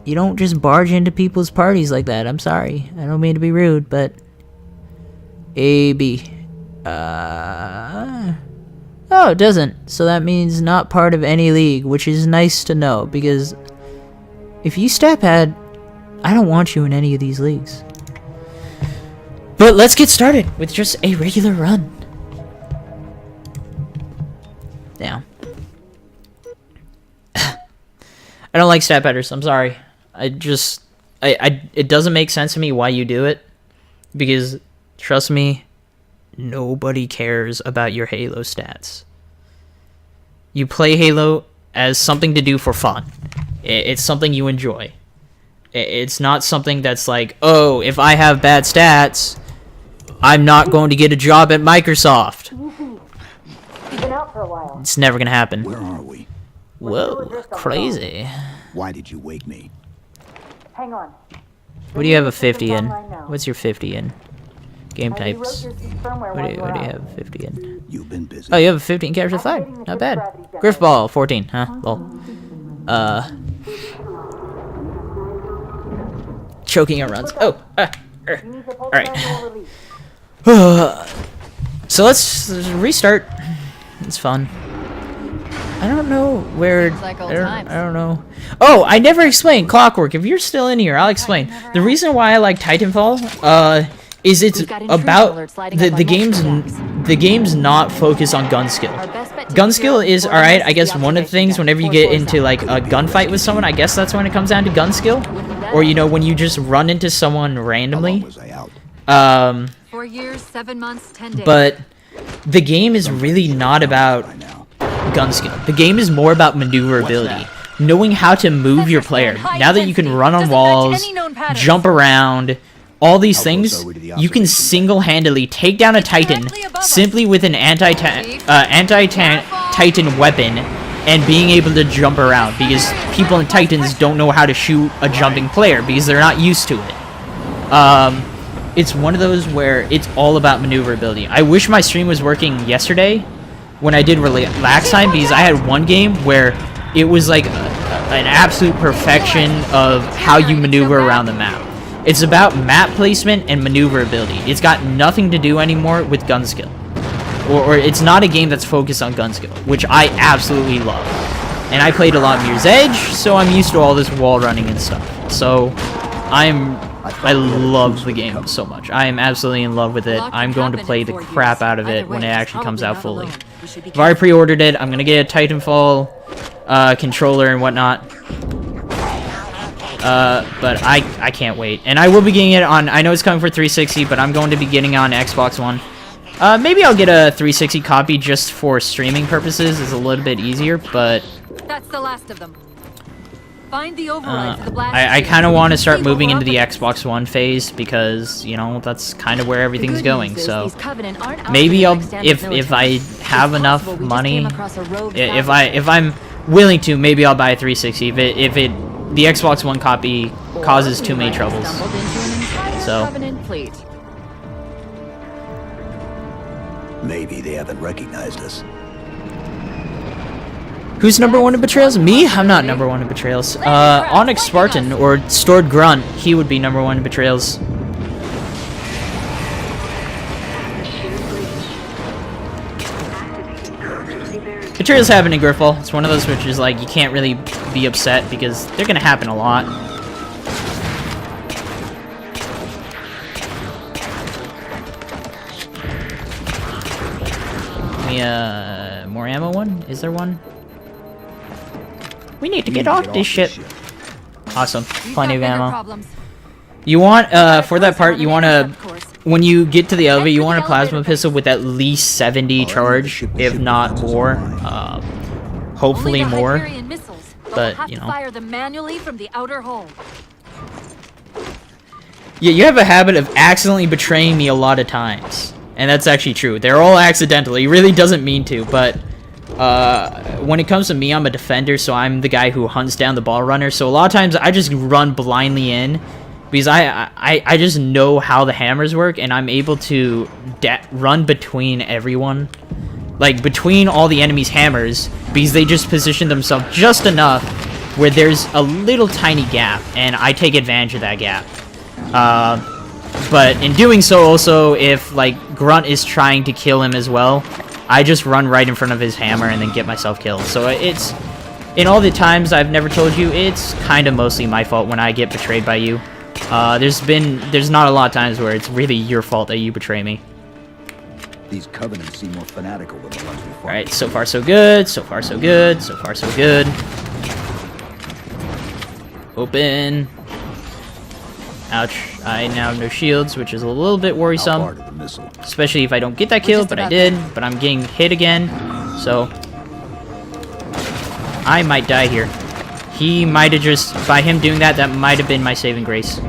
You don't just barge into people's parties like that. I'm sorry. I don't mean to be rude, but... A, B. Oh, it doesn't. So that means not part of any league, which is nice to know, because... if you step pad, I don't want you in any of these leagues. But let's get started with just a regular run. Damn. I don't like stat padders, I'm sorry. It doesn't make sense to me why you do it. Because, trust me, nobody cares about your Halo stats. You play Halo as something to do for fun. It's something you enjoy. It's not something that's like, oh, if I have bad stats, I'm not going to get a job at Microsoft. You've been out for a while. It's never gonna happen. Where are we? Whoa, crazy. Why did you wake me? Hang on. What do you have a 50 in? What's your 50 in? Game I rewrote types. your firmware What do you while you were have out. 50 in? You've been busy. Oh, you have a 15 character flag. Not bad. Griffball, 14, huh? Lol. Choking on runs. Oh, You need to pull Alright. the manual release. So let's restart. It's fun. I don't know where. I don't know. Oh, I never explained Clockwork. If you're still in here, I'll explain. The reason why I like Titanfall, is it's about the game's not focused on gun skill. Gun skill is alright. I guess one of the things whenever you get into like a gunfight with someone, I guess that's when it comes down to gun skill, or you know when you just run into someone randomly. Was I out? 4 years, 7 months, 10 days. But the game is really not about gun skill. The game is more about maneuverability. Knowing how to move your player. Now that you can run on walls, jump around, all these things, you can single-handedly take down a Titan simply with an anti-Titan weapon and being able to jump around, because people in Titans don't know how to shoot a jumping player because they're not used to it. It's one of those where it's all about maneuverability. I wish my stream was working yesterday when I did relax time, because I had one game where it was like an absolute perfection of how you maneuver around the map. It's about map placement and maneuverability. It's got nothing to do anymore with gun skill. Or it's not a game that's focused on gun skill, which I absolutely love. And I played a lot of Mirror's Edge, so I'm used to all this wall running and stuff. So I love the game so much. I am absolutely in love with it. I'm going to play the crap out of it when it actually comes out fully. I've already pre-ordered it. I'm going to get a Titanfall controller and whatnot. But I can't wait. And I will be getting it on, I know it's coming for 360, but I'm going to be getting it on Xbox One. Maybe I'll get a 360 copy just for streaming purposes. It's a little bit easier, but... That's the last of them. Find the override to the blast. I kind of want to start moving into the Xbox One phase because, you know, that's kind of where everything's going. So maybe I'll, if I have enough money, if I'm willing to, maybe I'll buy a 360. If the Xbox One copy causes too many troubles. So Maybe they haven't recognized us. who's number one in betrayals? Me? I'm not number one in betrayals. Onyx Spartan or Stored Grunt, he would be number one in betrayals. Betrayals happen in Griffball. It's one of those which is like you can't really be upset because they're gonna happen a lot. More ammo one? Is there one? We need to get off this ship. Awesome. Plenty of ammo. You want, for that part, you want to, when you get to the elevator, you want a plasma pistol with at least 70 charge, if not more. Hopefully more. But, you know. Fire them manually from the outer hull. Yeah, you have a habit of accidentally betraying me a lot of times. And that's actually true. They're all accidental. He really doesn't mean to, but when it comes to me, I'm a defender, so I'm the guy who hunts down the ball runner. So a lot of times I just run blindly in because I just know how the hammers work, and I'm able to run between everyone. Like, between all the enemy's hammers, because they just position themselves just enough where there's a little tiny gap, and I take advantage of that gap. But in doing so, also, if, like, Grunt is trying to kill him as well, I just run right in front of his hammer and then get myself killed. So it's, in all the times I've never told you, it's kind of mostly my fault when I get betrayed by you. There's not a lot of times where it's really your fault that you betray me. These covenants seem more fanatical than the ones we fought. Alright, so far so good, so far so good, so far so good. Open. Ouch, I now have no shields, which is a little bit How worrisome. far did the missile? Especially if I don't get that kill, but I did. But I'm getting hit again, so I might die here. He might have just, by him doing that, that might have been my saving grace.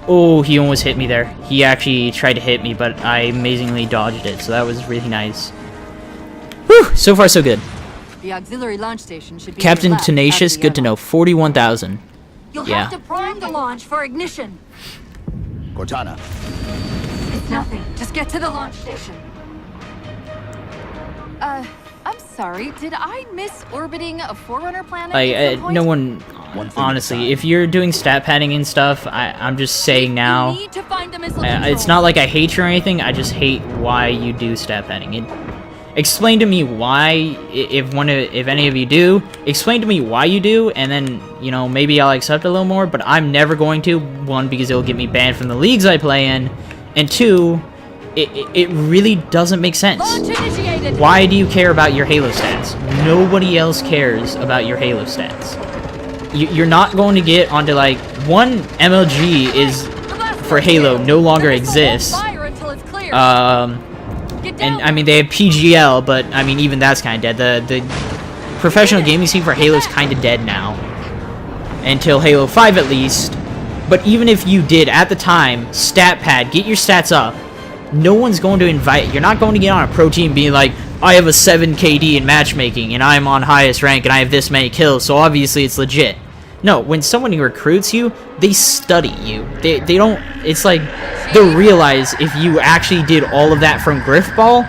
Oh, he almost hit me there. He actually tried to hit me, but I amazingly dodged it, so that was really nice. Whew, so far so good. The auxiliary launch station should be Captain left Tenacious, after the good to know. airlock. 41,000. You'll Yeah. have to prime the launch for ignition. Cortana, It's nothing. Just get to the launch station. I'm sorry. Did I miss orbiting a Forerunner planet? Like, at some point? no one, One thing at a honestly, time. if you're doing stat padding and stuff, I'm just saying now, You need to find a missile it's control. not like I hate you or anything, I just hate why you do stat padding. Explain to me why, if any of you do, explain to me why you do, and then, you know, maybe I'll accept a little more, but I'm never going to. One, because it'll get me banned from the leagues I play in, and two, it really doesn't make sense. Launch initiated. Why do you care about your Halo stats? Nobody else cares about your Halo stats. You're not going to get onto, like, one, MLG is, for Halo, no longer exists. And, I mean, they have PGL, but, I mean, even that's kind of dead. The professional gaming scene for Halo is kind of dead now. Until Halo 5, at least. But even if you did, at the time, stat pad, get your stats up, no one's going to invite... You're not going to get on a pro team being like, I have a 7 KD in matchmaking, and I'm on highest rank, and I have this many kills, so obviously it's legit. No, when someone recruits you, they study you. They don't... It's like, they'll realize if you actually did all of that from Griffball,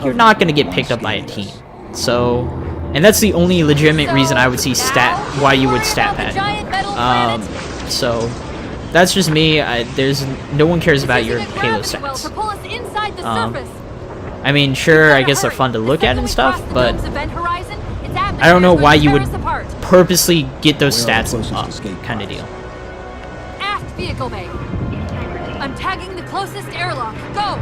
you're not going to get picked up by a team. So... And that's the only legitimate reason I would see why you would stat pad. So... That's just me. No one cares about your Halo stats. I mean, sure, I guess they're fun to look at and stuff, but I don't know why you would purposely get those stats up, kind of deal. Aft vehicle bay. I'm tagging the closest airlock. Go.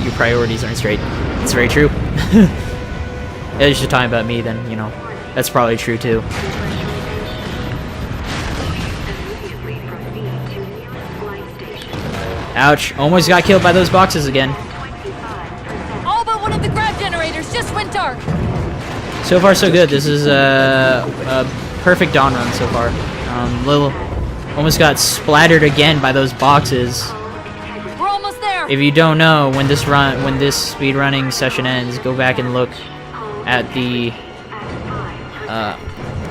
Your priorities aren't straight. It's very true. If you're talking about me, then, you know, that's probably true, too. Ouch. Almost got killed by those boxes again. All but one of the grab generators just went dark. So far, so good. This is a perfect dawn run so far. Almost got splattered again by those boxes. We're almost there. If you don't know, when this speedrunning session ends, go back and look at the,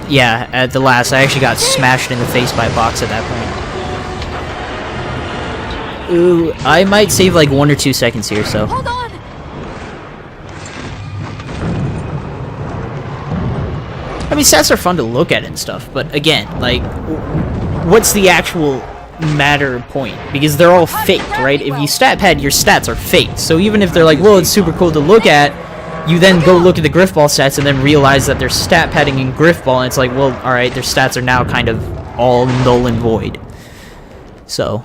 yeah, at the last. I actually got smashed in the face by a box at that point. Ooh, I might save like 1 or 2 seconds here, so. Hold on. I mean, stats are fun to look at and stuff, but again, like, what's the actual matter point? Because they're all fake, right? If you stat pad, your stats are fake. So even if they're like, well, it's super cool to look at, you then go look at the Griffball stats and then realize that they're stat padding in Griffball, and it's like, well, alright, their stats are now kind of all null and void. So.